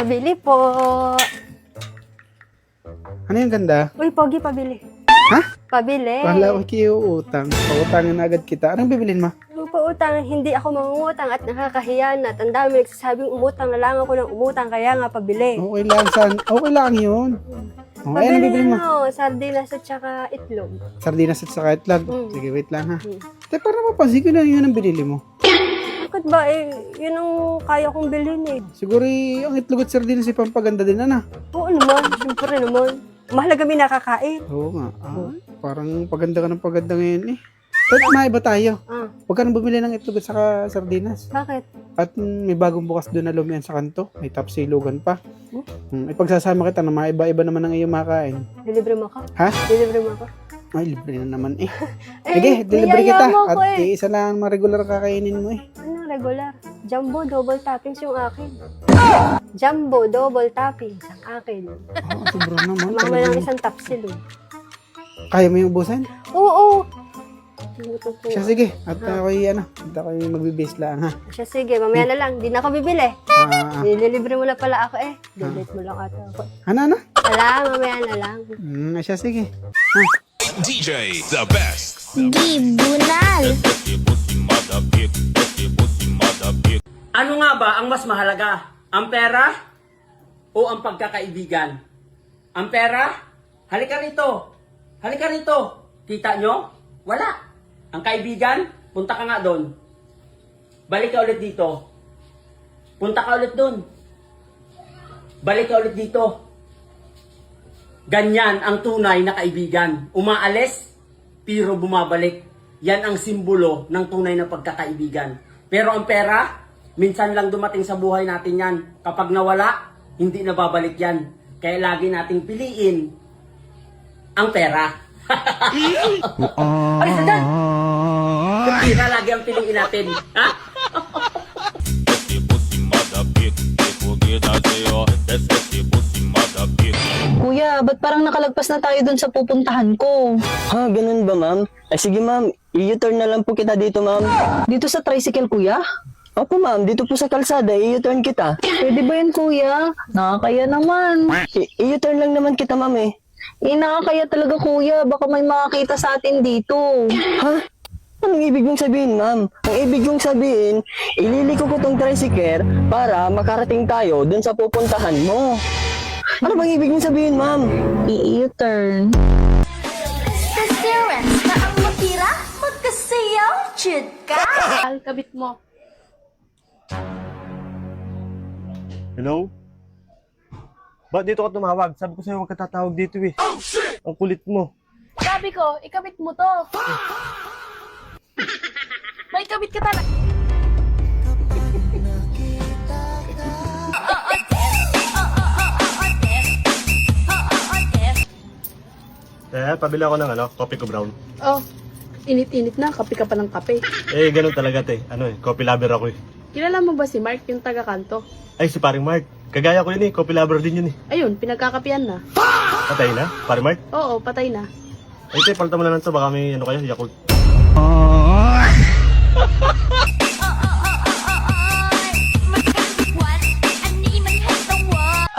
Pabili po. Ano yung ganda? Uy, Pogi, pabili. Ha? Pabili. Wala ko kiuutang. Pautangin na agad kita. Anong bibilin mo? Pautang, hindi ako mangungutang at nakakahiyanat. Ang dami nagsasabing umutang na lang ako ng umutang, kaya nga pabili. Okay lang yun. Oh, ay, anong Pabili bibilin mo? sardinas at saka itlog. Sardinas at saka itlog. Sige, wait lang ha. Mm. Te, para mapansin ko na yun ang binili mo. Bakit ba? Yun ang kaya kong bilhin eh. Siguro ang itlog at sardinas ay pampaganda din, ano? Oo naman, siyempre naman. Mahalaga may nakakain. Oo nga. Parang paganda ka ng paganda ngayon eh. Pero maiba tayo. Huwag ka nang bumili ng itlog at saka sardinas. Bakit? At may bagong bukas doon na lumiyan sa kanto. May top silugan pa. Ipagsasama kita na maiba-iba naman ang iyong makain. Delivery mo ako? Ha? Delivery mo ako? Ay, libre na naman eh. Sige, delivery kita. At isa lang ang mga regular kakainin mo eh. Ano regular? Jumbo double toppings yung akin. Jumbo double toppings ang akin. Sobra naman. Mama lang isang top silog. Kaya mo yung ubusan? Oo. Siya, sige. At ako'y magbibis lang ha. Siya, sige. Mamaya na lang. Di na ako bibili. Nililibre mo na pala ako eh. Delete mo lang ata ako. Ano? Wala, mamaya na lang. Siya, sige. DJ the best. Gibunal. Ano nga ba ang mas mahalaga? Ang pera o ang pagkakaibigan? Ang pera? Halika rito. Halika rito. Kita nyo? Wala. Ang kaibigan, punta ka nga doon. Balik ka ulit dito. Punta ka ulit doon. Balik ka ulit dito. Ganyan ang tunay na kaibigan. Umaalis, pero bumabalik. Yan ang simbolo ng tunay na pagkakaibigan. Pero ang pera, minsan lang dumating sa buhay natin yan. Kapag nawala, hindi na babalik yan. Kaya lagi nating piliin ang pera. Ay, sandal! Pera lagi ang piliin natin. Ha? Kuya, ba't parang nakalagpas na tayo dun sa pupuntahan ko? Ha, ganun ba, ma'am? Ay, sige, ma'am. I-U-turn na lang po kita dito, ma'am. Dito sa tricycle, kuya? Opo, ma'am. Dito po sa kalsada. I-U-turn kita. Pwede ba yan, kuya? Nakakaya naman. I-U-turn lang naman kita, ma'am, eh. Nakakaya talaga, kuya. Baka may makakita sa atin dito. Ha? Anong ibig mong sabihin, ma'am? Ang ibig mong sabihin, ililiko ko tong tricycle para makarating tayo dun sa pupuntahan mo. Ano bang ibig mong sabihin, ma'am? I-U-turn. Kasiras na ang matira, magkasayaw, chud ka! Kabit mo. Hello? Ba't dito ka tumawag? Sabi ko sa'yo huwag ka tatawag dito eh. Ang kulit mo. Sabi ko, ikabit mo to. May kabit ka talaga. Pabili ako ng coffee ko brown. Oh, init-init na. Kape ka pa ng kape. Ganun talaga te. Coffee lover ako eh. Kilala mo ba si Mark, yung taga-kanto? Ay, si paring Mark. Kagaya ko yun eh. Coffee lover din yun eh. Ayun, pinagkakapian na. Patay na? Paring Mark? Oo, patay na. Ay, te, palitan mo na lang to. Baka may kayo, Yakult.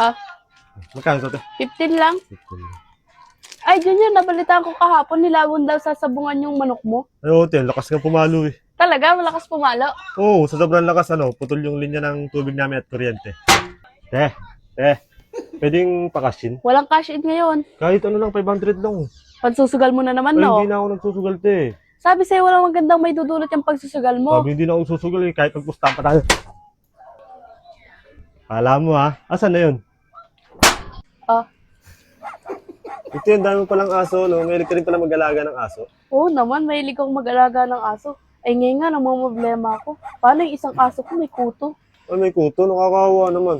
Ah, Magkano to te? 15 lang. Ay, Junior, nabalitaan ko kahapon, nilawon daw sasabungan yung manok mo. Ay, oo, te. Lakas nga pumalo eh. Talaga, malakas pumalo. Oo, sa sobrang lakas putol yung linya ng tubig namin at kuryente. Te, pwedeng pakasin? Walang cash in ngayon. Kahit ano lang, 500 lang. Pagsusugal mo na naman, Ay, no? hindi na ako nagsusugal te. Sabi sa'yo, walang magandang may dudulot yung pagsusugal mo. Sabi hindi na ako susugal eh, kahit magpustahan pa tayo. Kala mo ha, asan na yun? Ah, Ito yung dami mo palang aso, no? May ka rin pala mag-alaga ng aso. oo naman, mahilig akong mag-alaga ng aso. Ay, ngayon nga, namamblema ako. Paano yung isang aso ko may kuto? Ay, may kuto, nakakawa naman.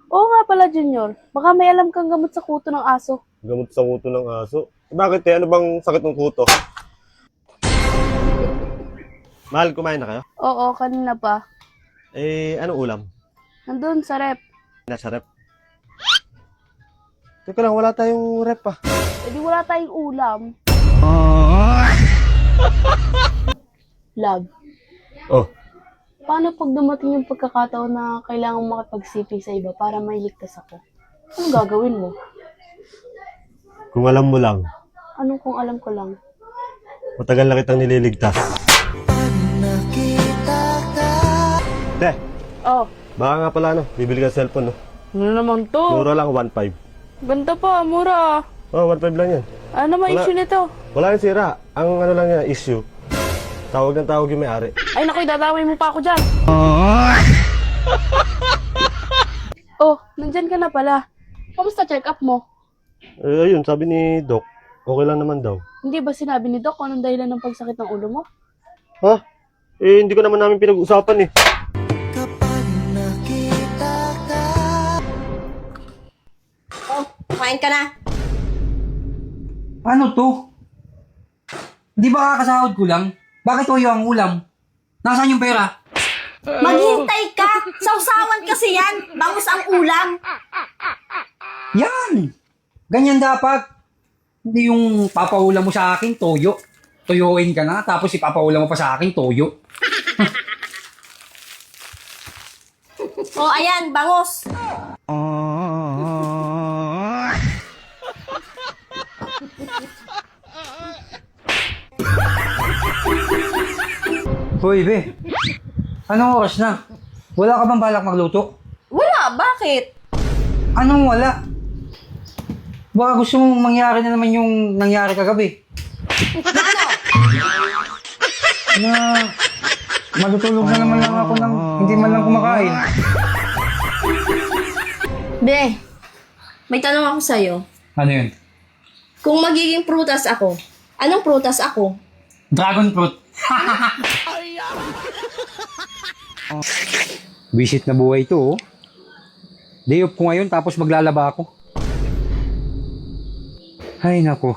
Oo nga pala, Junior. Baka may alam kang gamot sa kuto ng aso. Gamot sa kuto ng aso. Bakit eh? Ano bang sakit ng kuto? Mahal, kumain na kayo? Oo, kanina pa. Ano ulam? Nandun sa rep. Nasa rep. Teka lang, wala tayong rep pa. E di wala tayong ulam. Love. Oh, paano pag dumating yung pagkakataon na kailangan makipagsiping sa iba para mailigtas ako? Anong gagawin mo? Kung alam mo lang, Anong kung alam ko lang? matagal na kitang nililigtas. Te, Oh, baka nga pala bibili ka ng cellphone, no? ano naman to? Mura lang, 1.5. Ganda pa, mura. Oh, 1.5 lang yan. Ano naman Wala. issue nito? Wala yung sira. Ang ano lang yan, issue. Tawag ng tawag yung may-ari. Ay naku, dadamay mo pa ako dyan. Oh, nandyan ka na pala. Kamusta check up mo? Ayun, sabi ni Doc, okay lang naman daw. Hindi ba sinabi ni Doc kung anong dahilan ng pagsakit ng ulo mo? Ha? Eh, hindi ko naman namin pinag-usapan eh. Kumain ka na. Ano to? Di ba kakasahod ko lang? Bakit toyo ang ulam? Nasaan yung pera? Maghintay ka! Sausawan kasi yan! Bangus ang ulam! Yan! Ganyan dapat. Hindi yung papaulam mo sa akin, toyo. Toyoin ka na, tapos ipapaulam mo pa sa akin, toyo. O, ayan, bangus! Hoy, be. Anong oras na? Wala ka bang balak magluto? Wala, bakit? Anong wala? Baka gusto mong mangyari na naman yung nangyari kagabi. Na matutulog na naman lang ako ng hindi man lang kumakain. Be, may tanong ako sa'yo. Ano yun? Kung magiging prutas ako, anong prutas ako? Dragon fruit. Visit na buhay ito, oh. Day off ko ngayon tapos maglalaba ako. Ay, nako.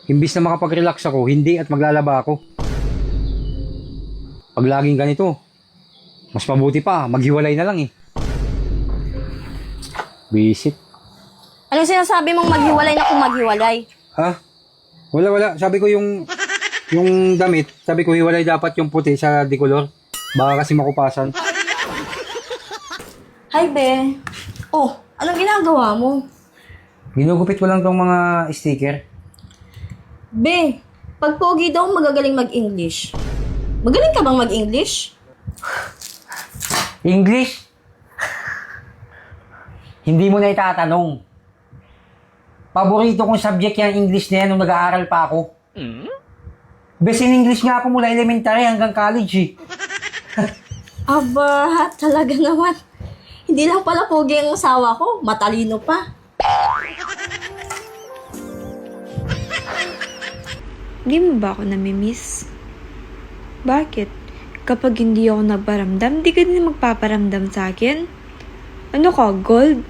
Imbis na makapag-relax ako, hindi at maglalaba ako. Pag laging ganito, mas mabuti pa, maghiwalay na lang eh. Visit. Anong sinasabi mong maghiwalay na kung maghiwalay? Ha? Wala. Sabi ko yung damit, sabi ko hiwalay dapat yung puti sa dikolor. Baka kasi makupasan. Hi, Be. Oh, anong ginagawa mo? Ginugupit ko lang tong mga sticker. Be, pag pogi daw magagaling mag-English. Magaling ka bang mag-English? English? Hindi mo na itatanong. Paborito kong subject yung English na yan nung nag-aaral pa ako. Best in English nga ako mula elementary hanggang college eh. Aba, talaga naman. Hindi lang pala pogi ang asawa ko, matalino pa. Hindi mo ba ako namimiss? Bakit? Kapag hindi ako nagparamdam, di ka din magpaparamdam sa akin? Ano ka, gold?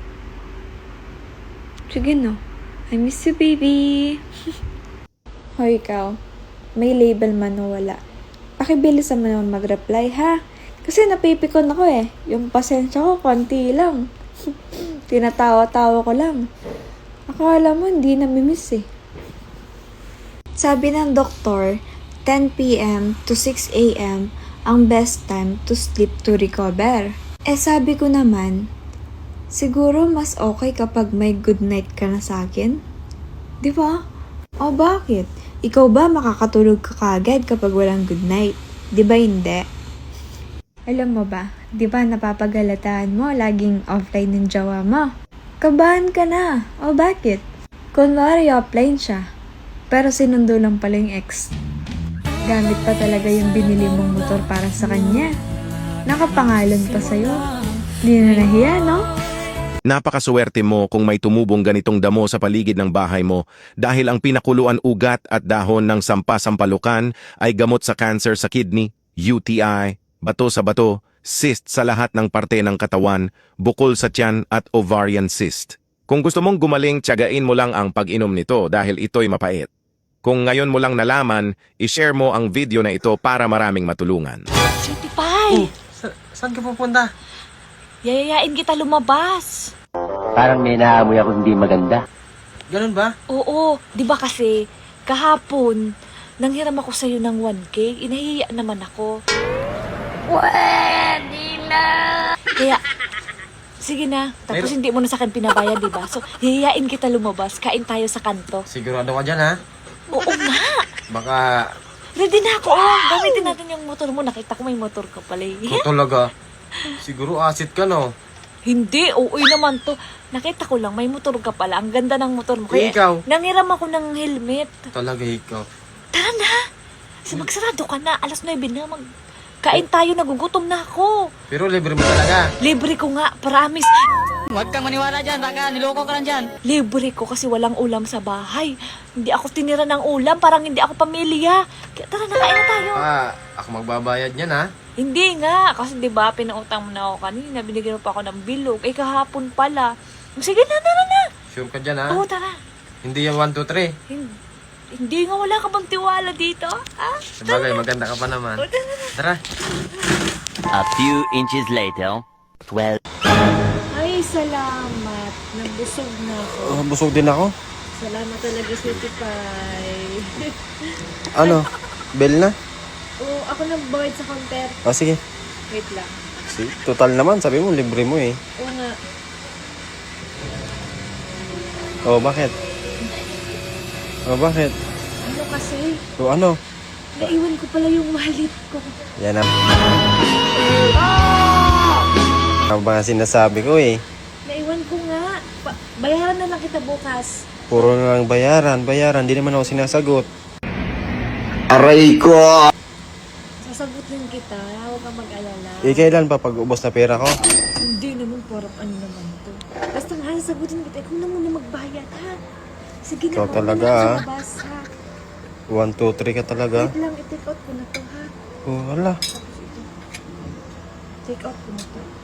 Sige no. I miss you, baby. Hoy, ikaw. May label man o wala. Pakibilisan mo naman mag-reply, ha? Kasi napipikon ako eh. Yung pasensya ko, konti lang. Tinatawa-tawa ko lang. Akala mo, hindi namimiss eh. Sabi ng doktor, 10 p.m. to 6 a.m. ang best time to sleep to recover. Eh sabi ko naman, siguro mas okay kapag may good night ka na sa akin. Di ba? O bakit? Ikaw ba makakatulog ka kagad kapag walang good night? Di ba hindi? Alam mo ba, di ba napapagalataan mo laging offline ng jowa mo? Kabahan ka na. O bakit? Kunwari offline siya, pero sinundo lang pala yung ex. Gamit pa talaga yung binili mong motor para sa kanya. Nakapangalan pa sa'yo. Di na nahiya, no? Napakaswerte mo kung may tumubong ganitong damo sa paligid ng bahay mo dahil ang pinakuluan ugat at dahon ng sampasampalukan ay gamot sa cancer sa kidney, UTI, bato sa bato, cyst sa lahat ng parte ng katawan, bukol sa tiyan at ovarian cyst. Kung gusto mong gumaling, tiyagain mo lang ang pag-inom nito dahil ito'y mapait. Kung ngayon mo lang nalaman, i-share mo ang video na ito para maraming matulungan. City Pie! Saan ka pupunta? Yayayain kita lumabas. Parang may naamoy ako hindi maganda. Ganun ba? Oo, di ba kasi kahapon, nanghiram ako sa'yo ng 1K, inahiya naman ako. Kaya, sige na. Tapos hindi mo na sa akin pinabayad, di ba? So, hihiyain kita lumabas. Kain tayo sa kanto. Sigurado ka dyan, ha? Oo nga. Baka Ready na ako. Oh. Gamitin natin yung motor mo. Nakita ko may motor ka pala. ito talaga. Siguro asit ka, no? Hindi. Oo naman to. Nakita ko lang may motor ka pala. Ang ganda ng motor mo. Kaya Ikaw? nangiram ako ng helmet. Talaga ikaw. Tara na. So, magsarado ka na. Alas 9 na. Kain tayo. Nagugutom na ako. Pero libre mo talaga. Libre ko nga. Promise. Huwag kang maniwala dyan, baka niloko ka lang dyan. Libre ko kasi walang ulam sa bahay. Hindi ako tinira ng ulam. Parang hindi ako pamilya. Kaya tara na, kain na tayo. Ako magbabayad niyan, ha? Hindi nga. Kasi di ba pinautang mo na ako kanina. Binigyan mo pa ako ng bilog. Eh kahapon pala. Sige na, tara na. Sure ka dyan, ha? Oo, tara. Hindi yung 1, 2, 3. Hindi nga, wala ka bang tiwala dito? Ah? Sabagay, maganda ka pa naman. Tara. A few inches later, 12. Ay, salamat. Nabusog na ako. Busog din ako. Salamat talaga, Sweetie Pie. Ano? Bell na? Oo, ako nagbayad sa counter. Sige. Wait lang. Total naman, sabi mo, libre mo eh. Oo nga. Bakit? Bakit? Ano kasi? Ano? Naiwan ko pala yung wallet ko. Yan na. Ang mga sinasabi ko eh. Naiwan ko nga. Bayaran na lang kita bukas. Puro na lang bayaran. Di naman ako sinasagot. Sasagutin kita. Huwag kang mag-alala. Kailan pa pag ubos na pera ko? Hindi naman, parang ano naman to. Basta nga, sasagutin kita. Ikaw na muna magbayad, ha? Sige na, Ikaw talaga, mamaya ha? sa labas, ha? 1, 2, 3 ka talaga. Wait lang, i-take out ko na to, ha? Wala. Take out ko na to.